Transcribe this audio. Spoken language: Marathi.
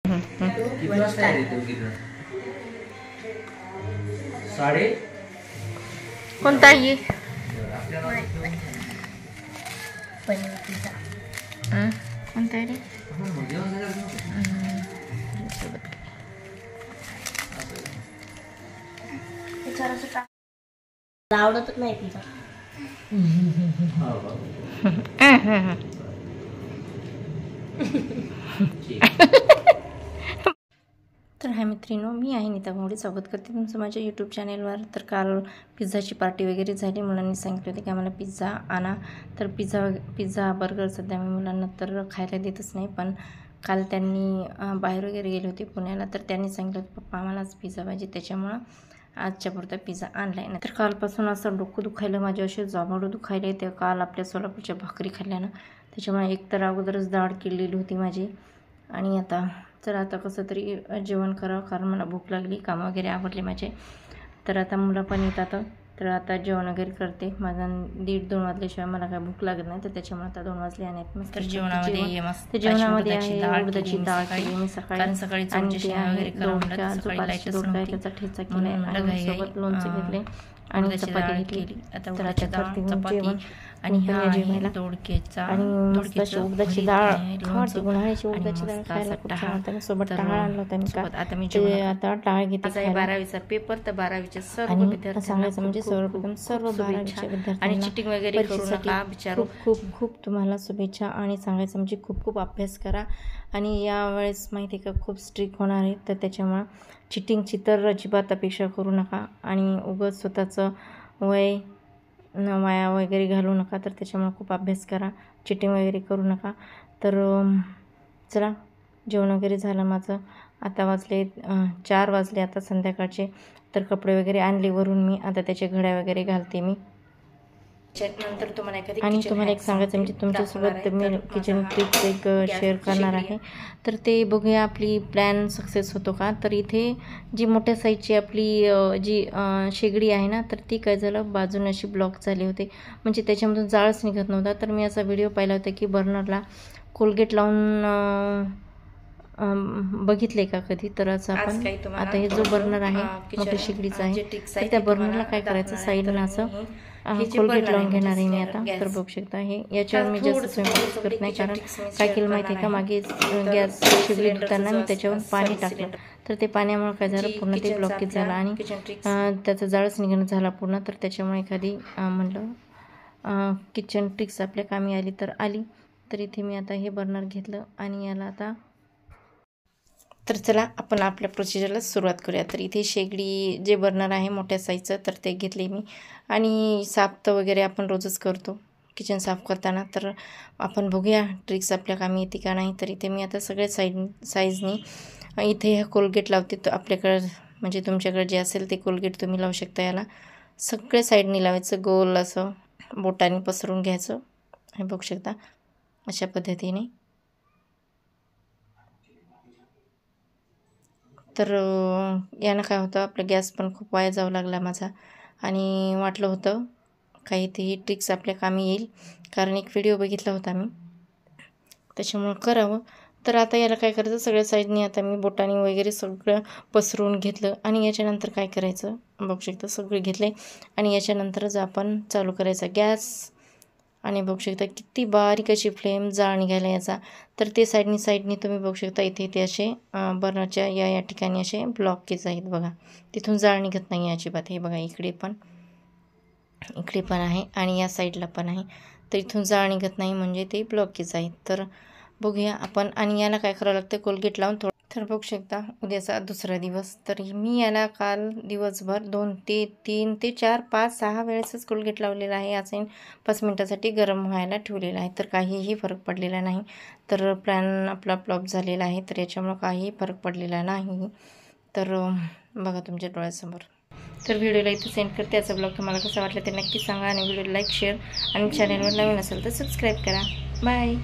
किती वाजता येतो किती साडे कोणता आहे पनीर पिझ्झा कोणता आहे रे आवडतच नाही पिझ्झा. तर हाय मित्रांनो, मी आहे नीता घोंगडे, स्वागत करते तुमचं माझ्या यूट्यूब चॅनेलवर. तर काल पिझ्झाची पार्टी वगैरे झाली. मुलांनी सांगितले होते की आम्हाला पिझ्झा आणा. तर पिझ्झा बर्गर सध्या मी मुलांना तर खायला देतच नाही, पण काल त्यांनी बाहेर वगैरे गेले होते पुण्याला, तर त्यांनी सांगितलं पप्पा आम्हालाच पिझ्झा पाहिजे, त्याच्यामुळं आजच्या पुरता पिझ्झा आणला आहे. तर कालपासून असं डोकं दुखायलं, माझे असे जांभळं दुखायले. ते काल आपल्या सोलापूरच्या भाकरी खाल्ल्यानं, त्याच्यामुळे एकतर अगोदरच दाढ किडलेली होती माझी. आणि आता कसं तरी जेवण करावं, कारण मला भूक लागली, कामं वगैरे आवडले माझे. तर आता मुलं पण येतात, तर आता जेवण वगैरे करते. माझा 1:30-2 वाजल्याशिवाय मला काय भूक लागत नाही, तर त्याच्यामुळे आता 2 वाजले आणि मस्त जेवणामध्ये आहे उडदाची डाळ केली मी सकाळी. दोडक्याचा ठेचा केला आणि सोबत लोणचं घेतले आणि चपाती घेतली. तर आता करते जेवण आणि जेवायला दोडक्याची डाळ, उन्हाळ्याची उडदाची डाळ खायला खूप छान वाटतं. सोबत डाळ आणलं होतं मी काल. आता डाळ घेते. 12वीचा पेपर, तर 12वीचे सर्व विद्यार्थी सांगायचं म्हणजे सर्वप्रथम सर्व 12वीच्या विद्यार्थ्यांना आणि चिटिंग वगैरे करू नका विचारू. खूप तुम्हाला शुभेच्छा. आणि सांगायचं म्हणजे खूप अभ्यास करा. आणि यावेळेस माहिती आहे का खूप स्ट्रिक्ट होणार आहे, तर त्याच्यामुळं चिटिंगची तर अजिबात अपेक्षा करू नका. आणि उगाच स्वतःचं वाया वगैरे घालू नका. तर त्याच्यामुळे खूप अभ्यास करा, चिटिंग वगैरे करू नका. तर चला, जेवण वगैरे झालं माझं. आता वाजले 4 वाजले आता संध्याकाळचे. तर कपडे वगैरे आणले वरून मी, आता त्याचे घड्या वगैरे घालते मी. नंतर तुम्हाला एक सांगायचं म्हणजे तुमच्यासोबत मी किचन टिप्स एक शेअर करणार आहे. तर ते बघूया आपली प्लॅन सक्सेस होतो का. तर इथे जी मोठ्या साईजची आपली जी शेगडी आहे ना, तर ती काय झालं बाजूने अशी ब्लॉक झाली होते, म्हणजे त्याच्यामधून जाळच निघत नव्हता. तर मी असा व्हिडिओ पाहिला होता की बर्नरला कोलगेट लावून बघितले का कधी. तर असं आपण आता हे जो बर्नर आहे मोठ्या शेगडीचा आहे, तर त्या बर्नरला काय करायचं साईडनं असं कोलगेट लावून घेणार आहे मी आता. तर बघू शकता हे याच्यावर मी जास्त स्वयंपाक करत नाही, कारण काय केलं माहिती आहे का, मागे गॅस शिगडी धुताना मी त्याच्यावर पाणी टाकलं, तर ते पाण्यामुळे काय झालं पूर्ण ते ब्लॉकेज झालं आणि त्याचा जाळच निघणं झाला पूर्ण. तर त्याच्यामुळे एखादी म्हटलं किचन ट्रिक्स आपल्या कामी आली तर आली. तर इथे मी आता हे बर्नर घेतलं आणि याला आता तर चला आपण आपल्या प्रोसिजरला सुरुवात करूया. तर इथे शेगडी जे बर्नर आहे मोठ्या साईजचं, तर ते घेतले मी. आणि साफ तर वगैरे आपण रोजच करतो किचन साफ करताना, तर आपण बघूया ट्रिक्स आपल्या कामी येते का नाही. तर इथे मी आता सगळ्या साईजनी इथे हे कोलगेट लावते. तर आपल्याकडं म्हणजे तुमच्याकडे जे असेल ते कोलगेट तुम्ही लावू शकता. याला सगळ्या साईडनी लावायचं, गोल असं बोटाने पसरून घ्यायचं. हे बघू शकता अशा पद्धतीने. तर यानं काय होतं, आपला गॅस पण खूप वाया जाऊ लागला माझा. आणि वाटलं होतं काही ती ट्रिक्स आपल्या कामी येईल, कारण एक व्हिडिओ बघितला होता मी, त्याच्यामुळं करावं. तर आता याला काय करायचं, सगळ्या साईडनी आता मी बोटाने वगैरे सगळं पसरवून घेतलं. आणि याच्यानंतर काय करायचं बघू शकता, सगळे घेतले. आणि याच्यानंतरच आपण चालू करायचा गॅस. आणि बघू शकता किती बारीक अशी फ्लेम जाळ निघायला याचा. तर ते साईडनी तुम्ही बघू शकता इथे असे बर्नरच्या या ठिकाणी असे ब्लॉकेज आहेत बघा, तिथून जाळ निघत नाही अजिबात. हे बघा इकडे पण आहे आणि या साईडला पण आहे, तर इथून जाळ निघत नाही म्हणजे ते ब्लॉकेज आहेत. तर बघूया आपण. आणि याला काय करावं लागतं, कोलगेट लावून थोडं. तर बघू शकता उद्याचा दुसरा दिवस. तर मी याला काल दिवसभर 2 ते 3 ते 4 5 6 वेळेसच कोलगेट लावलेला आहे. याचे 5 मिनटासाठी गरम व्हायला ठेवलेला आहे, तर काहीही फरक पडलेला नाही. तर प्लॅन आपला फ्लॉप झालेला आहे, तर याच्यामुळं काहीही फरक पडलेला नाही. तर बघा तुमच्या डोळ्यासमोर. तर व्हिडिओला इथे सेंड करते. याचा ब्लॉग तुम्हाला कसा वाटला ते नक्की सांगा. आणि व्हिडिओला लाईक शेअर आणि चॅनलवर नवीन असेल तर सबस्क्राईब करा. बाय.